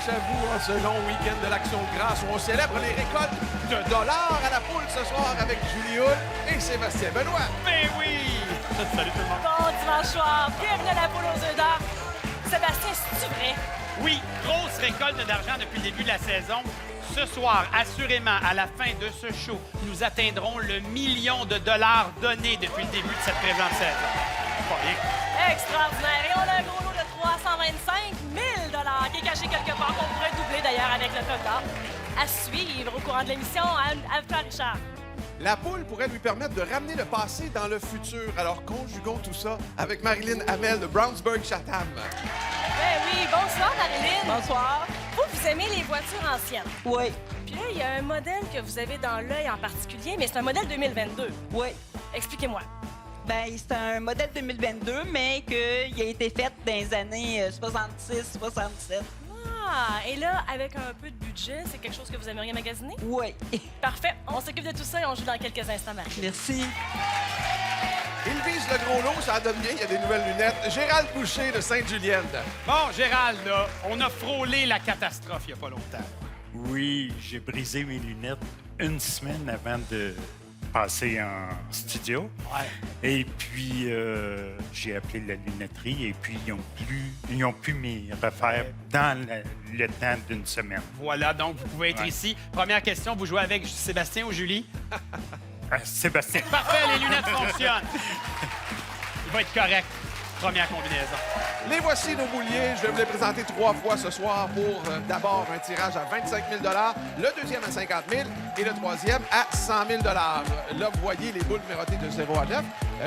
j'avoue, en ce long week-end de l'Action de grâce où on célèbre les récoltes de dollars à la poule ce soir avec Julie Hull et Sébastien Benoît. Ben oui! Salut tout le monde. Bon dimanche soir, bienvenue à la poule aux œufs d'or. Sébastien, c'est-tu vrai? Oui, grosse récolte d'argent depuis le début de la saison. Ce soir, assurément, à la fin de ce show, nous atteindrons le million de dollars donnés depuis le début de cette présente saison. Pas rien. Extraordinaire. Et on a un gros lot de 325 000 qui est caché quelque part, qu'on pourrait doubler d'ailleurs avec le coca. À suivre au courant de l'émission, à toi, Richard. La poule pourrait lui permettre de ramener le passé dans le futur. Alors conjuguons tout ça avec Marilyn Hamel de Brownsburg-Chatham. Ben oui, bonsoir, Marilyn. Bonsoir. Vous aimez les voitures anciennes. Oui. Puis là, il y a un modèle que vous avez dans l'œil en particulier, mais c'est un modèle 2022. Oui. Expliquez-moi. Ben, c'est un modèle 2022, mais qu'il a été fait dans les années 66-67. Ah, et là, avec un peu de budget, c'est quelque chose que vous aimeriez magasiner? Oui. Parfait. On s'occupe de tout ça et on joue dans quelques instants, Marie. Merci. Il vise le gros lot, ça donne bien, il y a des nouvelles lunettes. Gérald Boucher de Sainte-Julienne. Bon, Gérald, là, on a frôlé la catastrophe il n'y a pas longtemps. Oui, j'ai brisé mes lunettes une semaine avant de passer en studio. Ouais. Et puis, j'ai appelé la lunetterie et puis ils ont pu m'y refaire dans le temps d'une semaine. Voilà, donc vous pouvez être Ouais. ici. Première question, vous jouez avec Sébastien ou Julie? Sébastien. Parfait, les lunettes fonctionnent. Il va être correct. Première combinaison. Les voici nos bouliers. Je vais vous les présenter 3 fois ce soir pour d'abord un tirage à 25 000 le deuxième à 50 000 et le troisième à 100 000 Là, vous voyez les boules numérotées de 0 à 9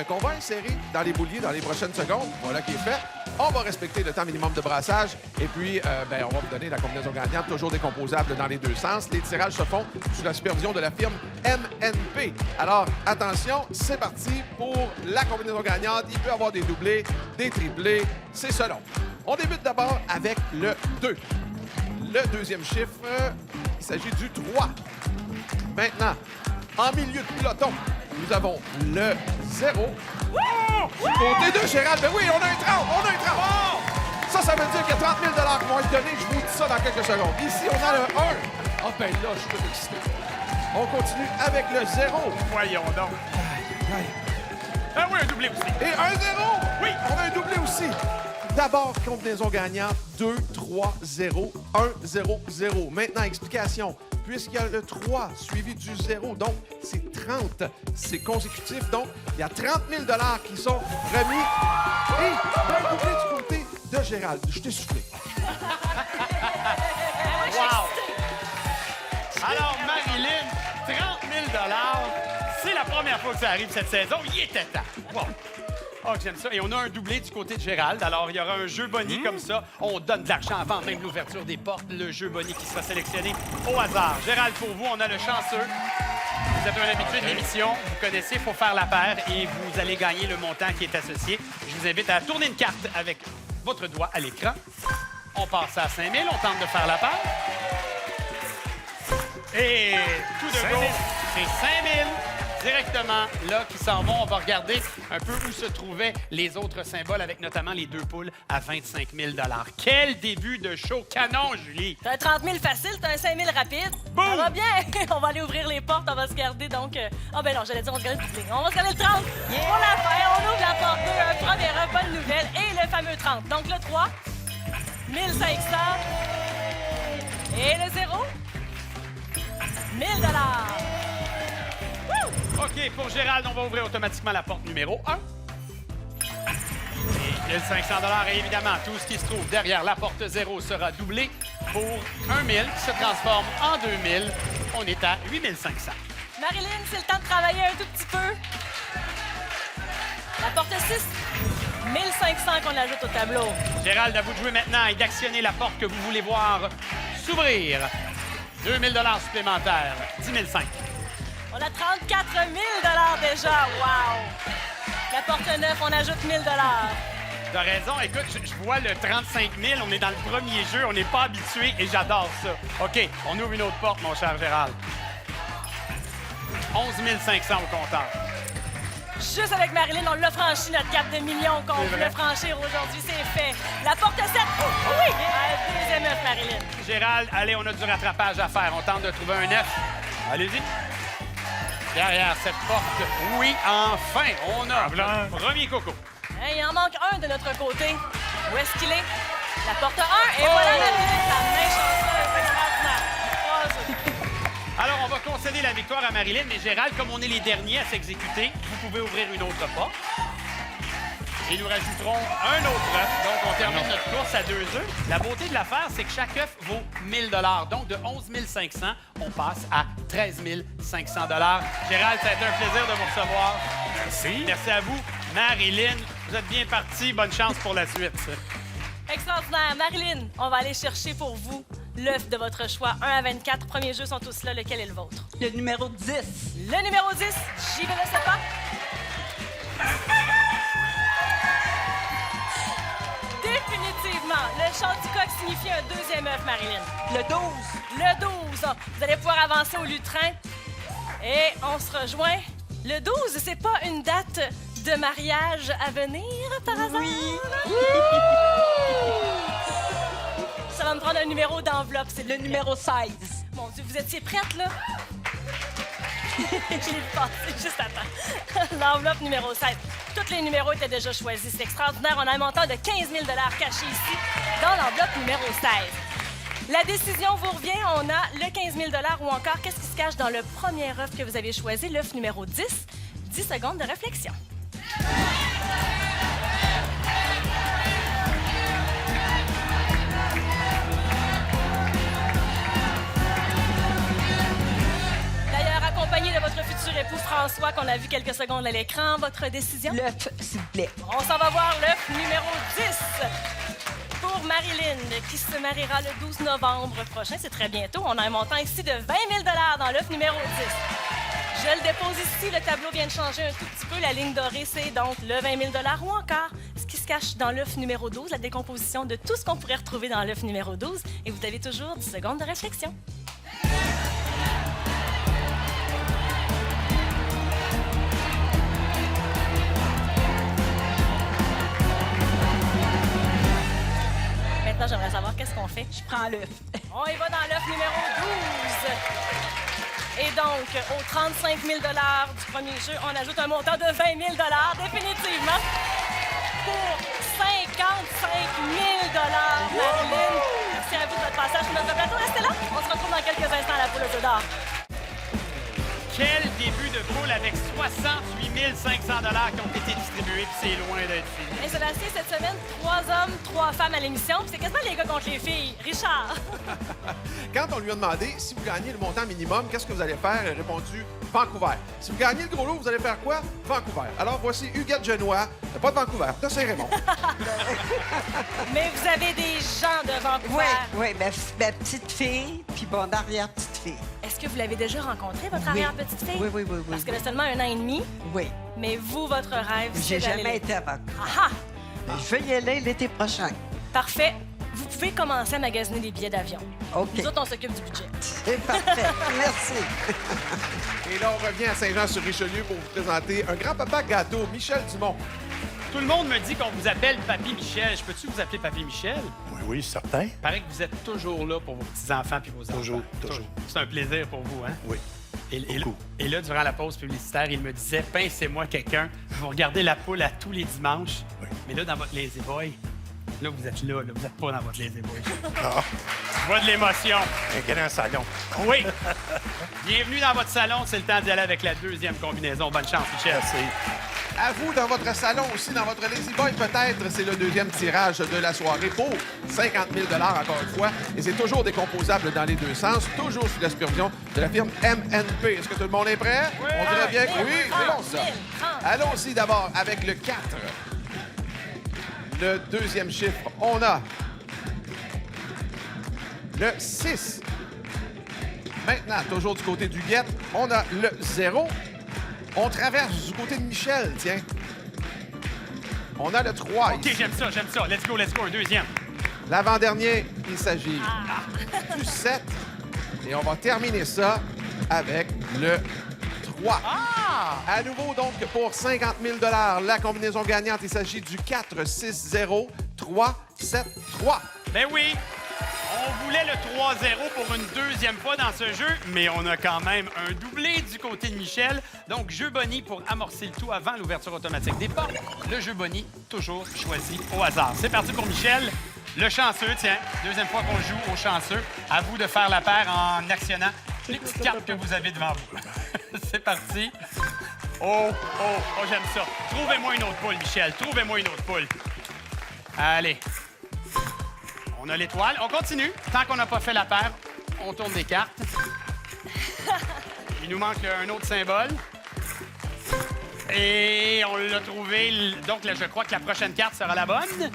qu'on va insérer dans les bouliers dans les prochaines secondes. Voilà qui est fait. On va respecter le temps minimum de brassage et puis on va vous donner la combinaison gagnante, toujours décomposable dans les deux sens. Les tirages se font sous la supervision de la firme MNP. Alors, attention, c'est parti pour la combinaison gagnante. Il peut y avoir des doublés, des triplés, c'est selon. On débute d'abord avec le 2. Le deuxième chiffre, il s'agit du 3. Maintenant, en milieu de peloton, nous avons le 0. Du côté de Gérald, ben oui, on a un 30, on a un 30. Ça veut dire qu'il y a 30 000 qui vont être donnés. Je vous dis ça dans quelques secondes. Ici, on a le 1. Ah ben là, je suis tout excité. On continue avec le 0. Voyons donc. Ah oui, un doublé aussi. Et un 0. Oui. On a un doublé aussi. D'abord, combinaison gagnante, 2, 3, 0, 1, 0, 0. Maintenant, explication. Puisqu'il y a le 3 suivi du 0, donc c'est 30. C'est consécutif, donc il y a 30 000 qui sont remis. Et un doublé du côté de Gérald. Je t'ai soufflé. Wow! Alors, Marilyn, 30 000 c'est la première fois que ça arrive cette saison. Il était temps. Wow. Oh, j'aime ça. Et on a un doublé du côté de Gérald. Alors, il y aura un jeu boni comme ça. On donne de l'argent avant même l'ouverture des portes. Le jeu boni qui sera sélectionné au hasard. Gérald, pour vous, on a le chanceux. Vous êtes un habitué de l'émission. Vous connaissez, il faut faire la paire et vous allez gagner le montant qui est associé. Je vous invite à tourner une carte avec votre doigt à l'écran. On passe à 5 000. On tente de faire la paire. Et tout de go, c'est 5 000 directement là qui s'en vont. On va regarder un peu où se trouvaient les autres symboles avec notamment les deux poules à 25 000 Quel début de show canon, Julie! T'as un 30 000 facile, t'as un 5 000 rapide. Boum! Ça va bien. On va aller ouvrir les portes, on va se garder donc... Ah ben non, j'allais dire on va se garder le doublé. On va se garder le 30. Pour la fin, on ouvre la porte 2, un premier, bonne nouvelle, et le fameux 30. Donc le 3, 1500. Et le 0, 1000 OK, pour Gérald, on va ouvrir automatiquement la porte numéro 1. Et 1 500 et évidemment, tout ce qui se trouve derrière la porte 0 sera doublé pour 1 000 qui se transforme en 2 000. On est à 8 500. Marilyn, c'est le temps de travailler un tout petit peu. La porte 6, 1500 qu'on ajoute au tableau. Gérald, à vous de jouer maintenant et d'actionner la porte que vous voulez voir s'ouvrir. 2 000 supplémentaires, 10 500. On a 34 000 déjà. Wow! La porte 9, on ajoute 1 000 T'as raison. Écoute, je vois le 35 000. On est dans le premier jeu. On n'est pas habitué et j'adore ça. OK, on ouvre une autre porte, mon cher Gérald. 11 500 au compteur. Juste avec Marilyn, on l'a franchi, notre cap de millions qu'on voulait franchir aujourd'hui. C'est fait. La porte 7. Oui! Deuxième œuf, Marilyn. Marilyn. Gérald, allez, on a du rattrapage à faire. On tente de trouver un 9. Allez-y. Derrière cette porte, oui, enfin, on a le premier coco. Hey, il en manque un de notre côté. Où est-ce qu'il est? La porte 1, et voilà Marilyn. La main chanceuse, extraordinaire. 3 œufs. Alors, on va concéder la victoire à Marilyn, mais Gérald, comme on est les derniers à s'exécuter, vous pouvez ouvrir une autre porte. Et nous rajouterons un autre œuf. Donc, on termine notre course à 2 œufs. La beauté de l'affaire, c'est que chaque œuf vaut 1 000 $. Donc, de 11 500, on passe à 13 500 $. Gérald, ça a été un plaisir de vous recevoir. Merci. Merci à vous. Marilyn, vous êtes bien parti. Bonne chance pour la suite. Extraordinaire. Marilyn, on va aller chercher pour vous l'œuf de votre choix. 1 à 24. Premiers jeux sont tous là. Lequel est le vôtre? Le numéro 10. Le numéro 10. J'y vais le sapin. Définitivement, le chant du coq signifie un deuxième œuf, Marilyn. Le 12. Le 12. Vous allez pouvoir avancer au lutrin. Et on se rejoint. Le 12, c'est pas une date de mariage à venir, par hasard? Oui. Ça va me prendre un numéro d'enveloppe, c'est Le numéro 16. Mon Dieu, vous étiez prête, là? Je l'ai passé juste à temps. L'enveloppe numéro 16. Tous les numéros étaient déjà choisis. C'est extraordinaire. On a un montant de 15 000 $ caché ici dans l'enveloppe numéro 16. La décision vous revient. On a le 15 000 $ ou encore qu'est-ce qui se cache dans le premier œuf que vous avez choisi, l'œuf numéro 10. 10 secondes de réflexion. D'ailleurs, accompagné de votre futur époux François, qu'on a vu quelques secondes à l'écran, votre décision? L'œuf, s'il vous plaît. On s'en va voir l'œuf numéro 10 pour Marilyn, qui se mariera le 12 novembre prochain. C'est très bientôt. On a un montant ici de 20 000 $ dans l'œuf numéro 10. Je le dépose ici. Le tableau vient de changer un tout petit peu. La ligne dorée, c'est donc le 20 000 $ ou encore ce qui se cache dans l'œuf numéro 12, la décomposition de tout ce qu'on pourrait retrouver dans l'œuf numéro 12. Et vous avez toujours 10 secondes de réflexion. Maintenant, j'aimerais savoir qu'est-ce qu'on fait. Je prends l'œuf. On y va dans l'œuf numéro 12. Et donc, aux 35 000 $ du premier jeu, on ajoute un montant de 20 000 $, définitivement, pour 55 000 $. Marilyn, merci à vous de votre passage sur notre plateau. Restez là. On se retrouve dans quelques instants à la poule aux œufs d'or. Quel début de poule avec 68 500 $ qui ont été distribués, puis c'est loin d'être fini. Et Sébastien, cette semaine, 3 hommes, 3 femmes à l'émission. Puis c'est quasiment les gars contre les filles. Richard. Quand on lui a demandé si vous gagnez le montant minimum, qu'est-ce que vous allez faire? Il a répondu Vancouver. Si vous gagnez le gros lot, vous allez faire quoi? Vancouver. Alors voici Huguette Genois, pas de Vancouver, de Saint-Raymond. Mais vous avez des gens de Vancouver. Oui, ma petite fille, puis mon arrière-petite fille. Est-ce que vous l'avez déjà rencontré, votre arrière-petite fille? Oui. Parce qu'elle a seulement 1 an et demi. Oui. Mais vous, votre rêve, c'est J'ai d'aller... jamais été à Vancouver. Ah! Je vais y aller l'été prochain. Parfait. Vous pouvez commencer à magasiner des billets d'avion. OK. Nous autres, on s'occupe du budget. C'est parfait. Merci. Et là, on revient à Saint-Jean-sur-Richelieu pour vous présenter un grand-papa gâteau, Michel Dumont. Tout le monde me dit qu'on vous appelle Papy Michel. Je peux-tu vous appeler Papy Michel? Oui, certain. Il paraît que vous êtes toujours là pour vos petits-enfants puis vos enfants. Toujours. C'est un plaisir pour vous, hein? Oui. Et là, durant la pause publicitaire, il me disait « Pincez-moi quelqu'un. Vous regardez la poule à tous les dimanches. Oui. Mais là, dans votre Lazy Boy, là, vous êtes là. Vous n'êtes pas dans votre Lazy Boy. Ah, Je vois de l'émotion. un grand salon. Oui. Bienvenue dans votre salon. C'est le temps d'y aller avec la deuxième combinaison. Bonne chance, Michel. Merci. À vous, dans votre salon aussi, dans votre Lazy Boy, peut-être, c'est le deuxième tirage de la soirée pour 50 000 $ encore une fois. Et c'est toujours décomposable dans les deux sens, toujours sous la supervision de la firme MNP. Est-ce que tout le monde est prêt? Oui. On dirait bien que oui, c'est bon ça. 30. Allons-y d'abord avec le 4. Le deuxième chiffre, on a le 6. Maintenant, toujours du côté du guette, on a le 0. On traverse du côté de Michel, tiens. On a le 3 OK, ici. j'aime ça. Let's go, un deuxième. L'avant-dernier, il s'agit du 7. Et on va terminer ça avec le 3. À nouveau, donc, pour 50 000 $, la combinaison gagnante, il s'agit du 4, 6, 0, 3, 7, 3. Ben oui. On voulait le 3-0 pour une deuxième fois dans ce jeu, mais on a quand même un doublé du côté de Michel. Donc, jeu Bonnie pour amorcer le tout avant l'ouverture automatique des portes. Le jeu Bonnie, toujours choisi au hasard. C'est parti pour Michel. Le chanceux, tiens, deuxième fois qu'on joue au chanceux. À vous de faire la paire en actionnant les petites cartes que vous avez devant vous. C'est parti. Oh, j'aime ça. Trouvez-moi une autre poule, Michel. Trouvez-moi une autre poule. Allez. On a l'étoile. On continue. Tant qu'on n'a pas fait la paire, on tourne des cartes. Il nous manque un autre symbole. Et on l'a trouvé. Donc, là, je crois que la prochaine carte sera la bonne.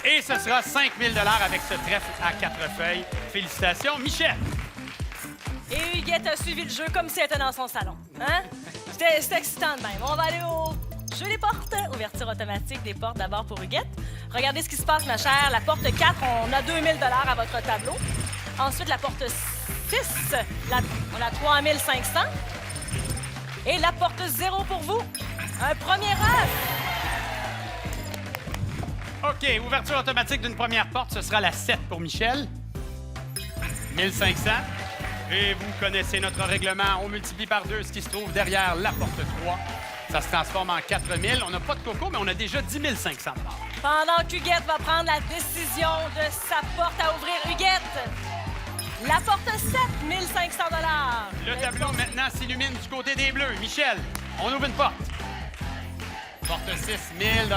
Et ce sera 5 000 avec ce trèfle à 4 feuilles. Félicitations, Michel. Et Huguette a suivi le jeu comme si elle était dans son salon. Hein? C'était excitant de même. On va aller au jeu des portes. Ouverture automatique des portes d'abord pour Huguette. Regardez ce qui se passe, ma chère. La porte 4, on a 2 000 à votre tableau. Ensuite, la porte 6, on a 3 500. Et la porte 0 pour vous. Un premier œuf. OK, ouverture automatique d'une première porte, ce sera la 7 pour Michel. 1500. Et vous connaissez notre règlement. On multiplie par 2 ce qui se trouve derrière la porte 3. Ça se transforme en 4000. On n'a pas de coco, mais on a déjà 10 500 $. Pendant qu'Huguette va prendre la décision de sa porte à ouvrir, Huguette, la porte 7, 1500 $. Le tableau maintenant s'illumine du côté des Bleus. Michel, on ouvre une porte. Porte 6, 1000 $,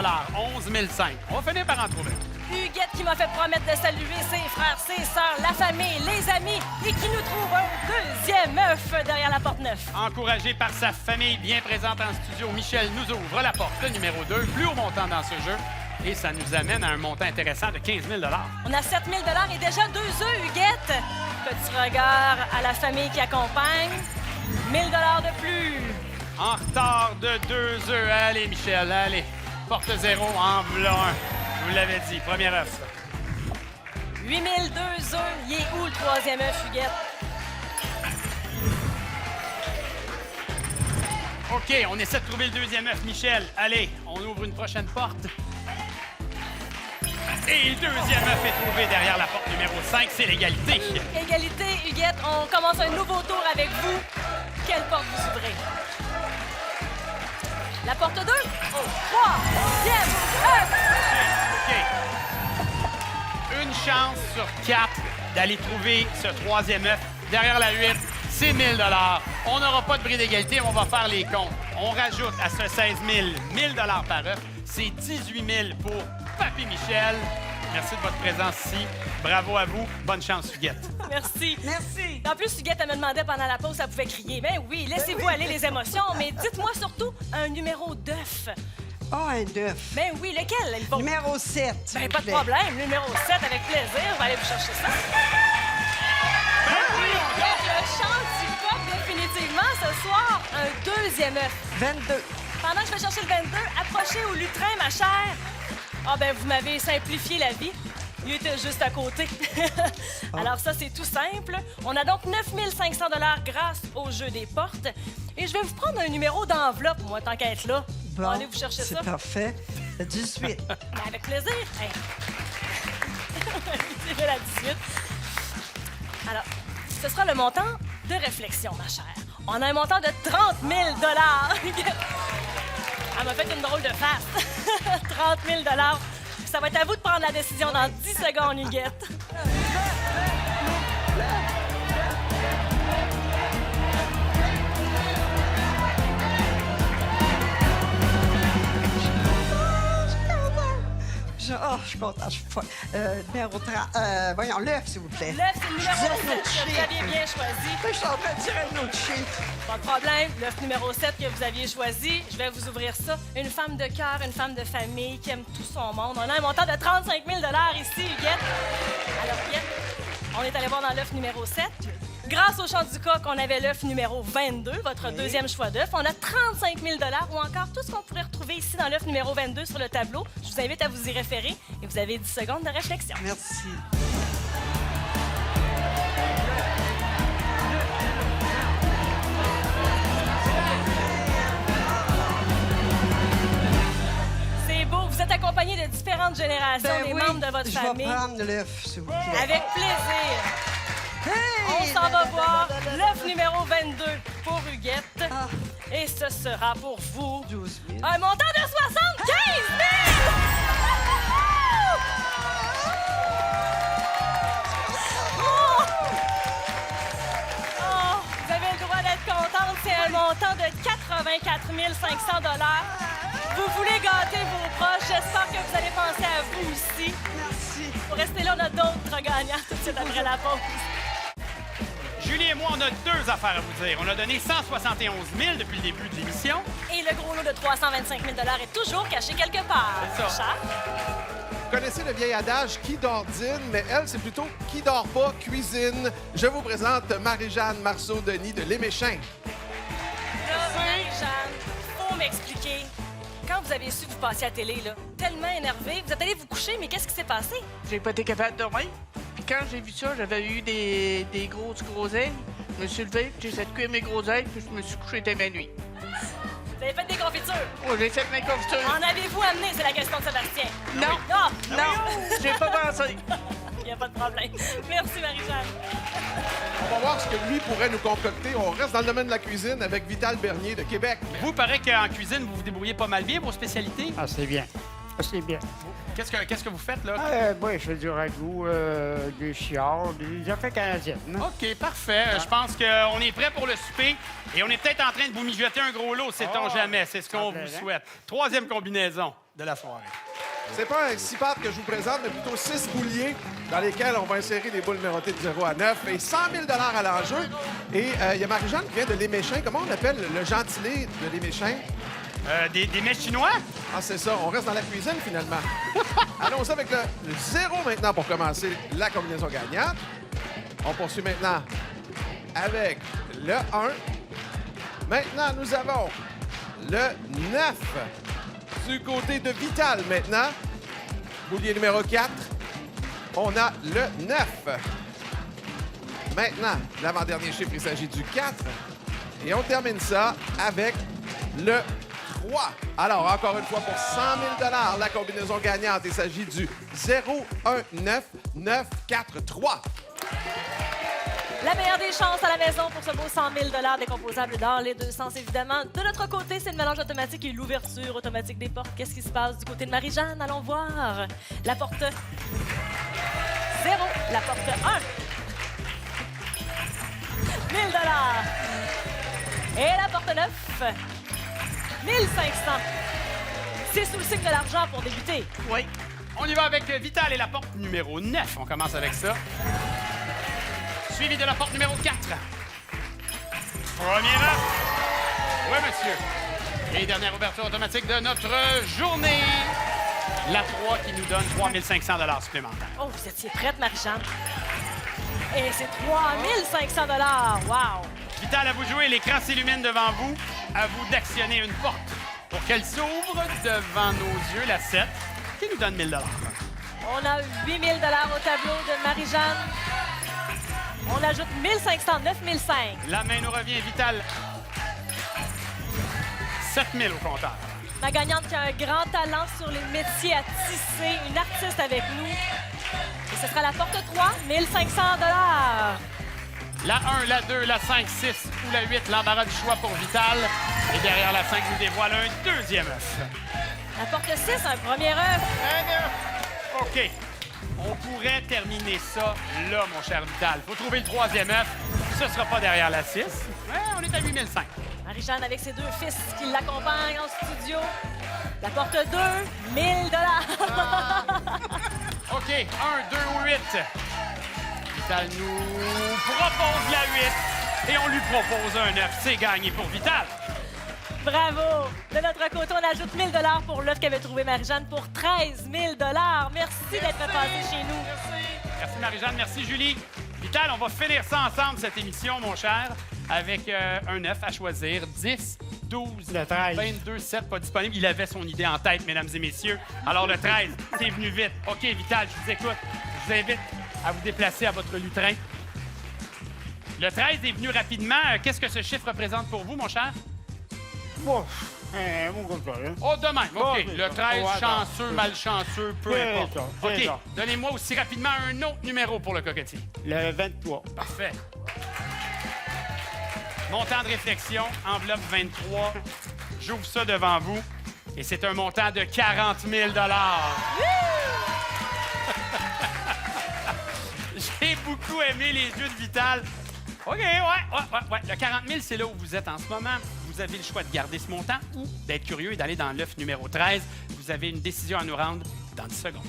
11 500. On va finir par en trouver. Huguette qui m'a fait promettre de saluer ses frères, ses sœurs, la famille, les amis et qui nous trouve un deuxième œuf derrière la porte 9. Encouragé par sa famille bien présente en studio, Michel nous ouvre la porte numéro 2, plus haut montant dans ce jeu. Et ça nous amène à un montant intéressant de 15 000 $. On a 7 000 $ et déjà 2 œufs, Huguette. Petit regard à la famille qui accompagne. 1 000 $ de plus. En retard de 2 œufs. Allez, Michel, allez. Porte 0, en v'là un. Je vous l'avais dit, premier œuf. 8 000, 2 œufs. Il est où le troisième œuf, Huguette? OK, on essaie de trouver le deuxième œuf, Michel. Allez, on ouvre une prochaine porte. Et le deuxième œuf est trouvé derrière la porte numéro 5, c'est l'égalité. Égalité, Huguette. On commence un nouveau tour avec vous. Quelle porte vous ouvrez? La porte 2? Oh, troisième œuf! OK. Une chance sur 4 d'aller trouver ce troisième œuf. Derrière la 8, c'est 1 000 $. On n'aura pas de bris d'égalité, on va faire les comptes. On rajoute à ce 16 000, 1 000 $ par œuf. C'est 18 000 pour Papy Michel. Merci de votre présence ici. Bravo à vous. Bonne chance, Huguette. Merci. Merci. En plus, Huguette, elle me demandait pendant la pause, elle pouvait crier. Ben oui, laissez-vous aller les émotions, mais dites-moi surtout un numéro d'œuf. Oh, un œuf. Ben oui, lequel? Il faut... Numéro 7. Ben pas de problème. Numéro 7, avec plaisir. On va aller vous chercher ça. Le chant du coq, définitivement, ce soir, un deuxième œuf. 22. Pendant que je vais chercher le 22, approchez au lutrin, ma chère. Ah ben, vous m'avez simplifié la vie. Il était juste à côté. Alors ça, c'est tout simple. On a donc 9 500 $ grâce au jeu des portes. Et je vais vous prendre un numéro d'enveloppe, moi, tant qu'à être là. On va aller vous chercher ça. C'est parfait. 18. Ben, avec plaisir. Hey. C'est la 18. Alors, ce sera le montant de réflexion, ma chère. On a un montant de 30 000 $. Elle m'a fait une drôle de face. 30 000 $. Ça va être à vous de prendre la décision dans 10 secondes, Huguette. Je suis contente. Je suis folle. Numéro 30. Voyons, l'œuf, s'il vous plaît. L'œuf, c'est le numéro Je disais 7 un autre que vous chiffre. aviez bien choisi. Je suis en train de tirer un autre chiffre. Pas de problème. L'œuf numéro 7 que vous aviez choisi, je vais vous ouvrir ça. Une femme de cœur, une femme de famille qui aime tout son monde. On a un montant de 35 000 $ ici, Huguette. Alors, Huguette, on est allé voir dans l'œuf numéro 7. Grâce au chant du coq, on avait l'œuf numéro 22, votre deuxième choix d'œuf. On a 35 000 $ ou encore tout ce qu'on pourrait retrouver ici dans l'œuf numéro 22 sur le tableau. Je vous invite à vous y référer et vous avez 10 secondes de réflexion. Merci. C'est beau, vous êtes accompagné témoigner de différentes générations des membres de votre je famille. vais prendre l'œuf, s'il vous plaît. Avec plaisir. On Hey, s'en va da, voir da, da, da, da, l'œuf da. numéro 22 pour Huguette. Ah. Et ce sera pour vous 12 000. un montant de 75 000! Oh! Oh, vous avez le droit d'être contente. C'est un montant de 84 500 $. Vous voulez gâter vos proches. J'espère que vous allez penser à vous aussi. Merci. Pour rester là, on a d'autres gagnants tout de suite après la pause. Julie et moi, on a 2 affaires à vous dire. On a donné 171 000 depuis le début de l'émission. Et le gros lot de 325 000 $ est toujours caché quelque part. C'est ça. Charles? Vous connaissez le vieil adage qui dort dîne, mais elle, c'est plutôt qui dort pas cuisine. Je vous présente Marie-Jeanne Marceau-Denis de Les Méchins. Là, Marie-Jeanne, faut m'expliquer. Quand vous avez su que vous passiez à la télé, là, tellement énervé, vous êtes allé vous coucher, mais qu'est-ce qui s'est passé? J'ai pas été capable de dormir. Puis quand j'ai vu ça, j'avais eu des grosses ailes. Je me suis levé, puis j'ai essayé de cuire mes grosses ailes, puis je me suis couché dès ma nuit. Vous avez fait des confitures. Oh, j'ai fait mes confitures. En avez-vous amené, c'est la question de Sébastien? Non, Non! non, j'ai pas pensé. Il n'y a pas de problème. Merci, Marie-Jeanne. On va voir ce que lui pourrait nous concocter. On reste dans le domaine de la cuisine avec Vital Bernier de Québec. Vous, paraît qu'en cuisine, vous vous débrouillez pas mal bien, vos spécialités. Ah, c'est bien. Ah, c'est bien. Qu'est-ce que vous faites, là? Moi, je fais du ragoût, des chiards, des affaires canadiennes. OK, parfait. Je pense qu'on est prêt pour le souper et on est peut-être en train de vous mijoter un gros lot, sait-on jamais. C'est ce qu'on vous souhaite. 3e combinaison de la soirée. C'est pas un 6 pattes que je vous présente, mais plutôt 6 bouliers dans lesquels on va insérer des boules numérotées de 0 à 9 et 100 000 $ à l'enjeu. Et il y a Marie-Jeanne qui vient de Les Méchins. Comment on appelle le gentilé de Les Méchins? Des mets chinois? Ah, c'est ça. On reste dans la cuisine, finalement. Allons-y avec le 0 maintenant pour commencer la combinaison gagnante. On poursuit maintenant avec le 1. Maintenant, nous avons le 9 du côté de Vital maintenant. Boulier numéro 4. On a le 9. Maintenant, l'avant-dernier chiffre, il s'agit du 4. Et on termine ça avec le 3. Alors, encore une fois, pour 100 000 $, la combinaison gagnante, il s'agit du 0, 1, 9, 9, 4, 3. La meilleure des chances à la maison pour ce beau 100 000 $ décomposables dans les deux sens, évidemment. De notre côté, c'est le mélange automatique et l'ouverture automatique des portes. Qu'est-ce qui se passe du côté de Marie-Jeanne? Allons voir. La porte 0, la porte 1. 1 000 $. Et la porte 9. 1 500. C'est sous le signe de l'argent pour débuter. Oui. On y va avec Vital et la porte numéro 9. On commence avec ça. Suivi de la porte numéro 4. Premier œuf. Oui, monsieur. Et dernière ouverture automatique de notre journée. La 3 qui nous donne 3 500 $ supplémentaires. Oh, vous étiez prête, Marie-Jeanne? Et c'est 3 500 $. Wow! Vital, à vous de jouer. L'écran s'illumine devant vous. À vous d'actionner une porte pour qu'elle s'ouvre devant nos yeux, la 7, qui nous donne 1 000 $. On a 8 000 $ au tableau de Marie-Jeanne. On ajoute 1 500, 9 500. La main nous revient, Vital. 7 000 au compteur. Ma gagnante qui a un grand talent sur les métiers à tisser, une artiste avec nous. Et ce sera la porte 3, 1 500 $. La 1, la 2, la 5, 6 ou la 8, l'embarras du choix pour Vital. Et derrière la 5 nous dévoile un deuxième œuf. La porte 6, un premier œuf. OK. On pourrait terminer ça là, mon cher Vital. Faut trouver le troisième œuf. Ce sera pas derrière la 6. Ouais, on est à 8 500. Marie-Jeanne avec ses deux fils qui l'accompagnent en studio. La porte 2, 1 000 $. OK, 1, 2 ou 8. Vital nous propose la 8 et on lui propose un 9. C'est gagné pour Vital. Bravo! De notre côté, on ajoute 1 000 $ pour l'œuf qu'avait trouvé Marie-Jeanne pour 13 000 $. Merci d'être passé chez nous. Merci Marie-Jeanne, merci Julie. Vital, on va finir ça ensemble, cette émission, mon cher, avec un 9 à choisir. 10, 12, Le 13. 22, 7, pas disponible. Il avait son idée en tête, mesdames et messieurs. Alors le 13, c'est venu vite. OK, Vital, je vous écoute. Je vous invite à vous déplacer à votre lutrin. Le 13 est venu rapidement. Qu'est-ce que ce chiffre représente pour vous, mon cher? Bon, mon contraire. Oh, de même. Bon, OK. c'est Le ça. 13, Ouais, chanceux, malchanceux, peu C'est importe. ça, c'est OK. ça. Donnez-moi aussi rapidement un autre numéro pour le cocotier. Le 23. Parfait. Montant de réflexion, enveloppe 23. J'ouvre ça devant vous. Et c'est un montant de 40 000 J'ai beaucoup aimé les jeux de Vital. OK, ouais. Le 40 000, c'est là où vous êtes en ce moment. Vous avez le choix de garder ce montant ou d'être curieux et d'aller dans l'œuf numéro 13. Vous avez une décision à nous rendre dans 10 secondes.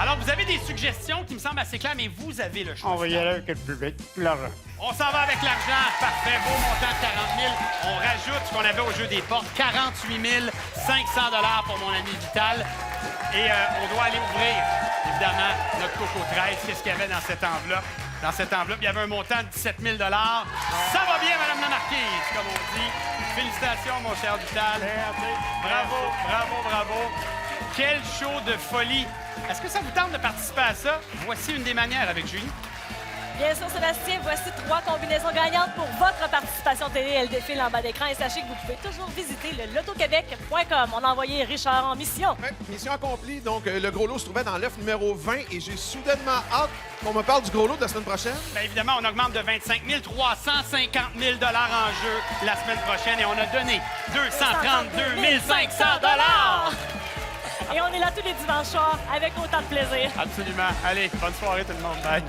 Alors, vous avez des suggestions qui me semblent assez claires, mais vous avez le choix. On va y aller avec le plus vite. L'argent. On s'en va avec l'argent. Parfait. Beau montant de 40 000. On rajoute ce qu'on avait au jeu des portes. 48 500 pour mon ami Vital. Et on doit aller ouvrir, évidemment, notre Coco 13. Qu'est-ce qu'il y avait dans cette enveloppe? Dans cette enveloppe, il y avait un montant de 17 000 Ça va bien, Madame la Marquise, comme on dit. Félicitations, mon cher Vital. Bravo. Quel show de folie. Est-ce que ça vous tente de participer à ça? Voici une des manières avec Julie. Bien sûr, Sébastien, voici 3 combinaisons gagnantes pour votre participation télé. Elle défile en bas d'écran et sachez que vous pouvez toujours visiter le lotoquebec.com. On a envoyé Richard en mission. Ouais, mission accomplie. Donc, le gros lot se trouvait dans l'œuf numéro 20 et j'ai soudainement hâte qu'on me parle du gros lot de la semaine prochaine. Bien évidemment, on augmente de 25 350 000 en jeu la semaine prochaine et on a donné 232 500 Et on est là tous les dimanches soirs avec autant de plaisir. Absolument. Allez, bonne soirée tout le monde. Bye.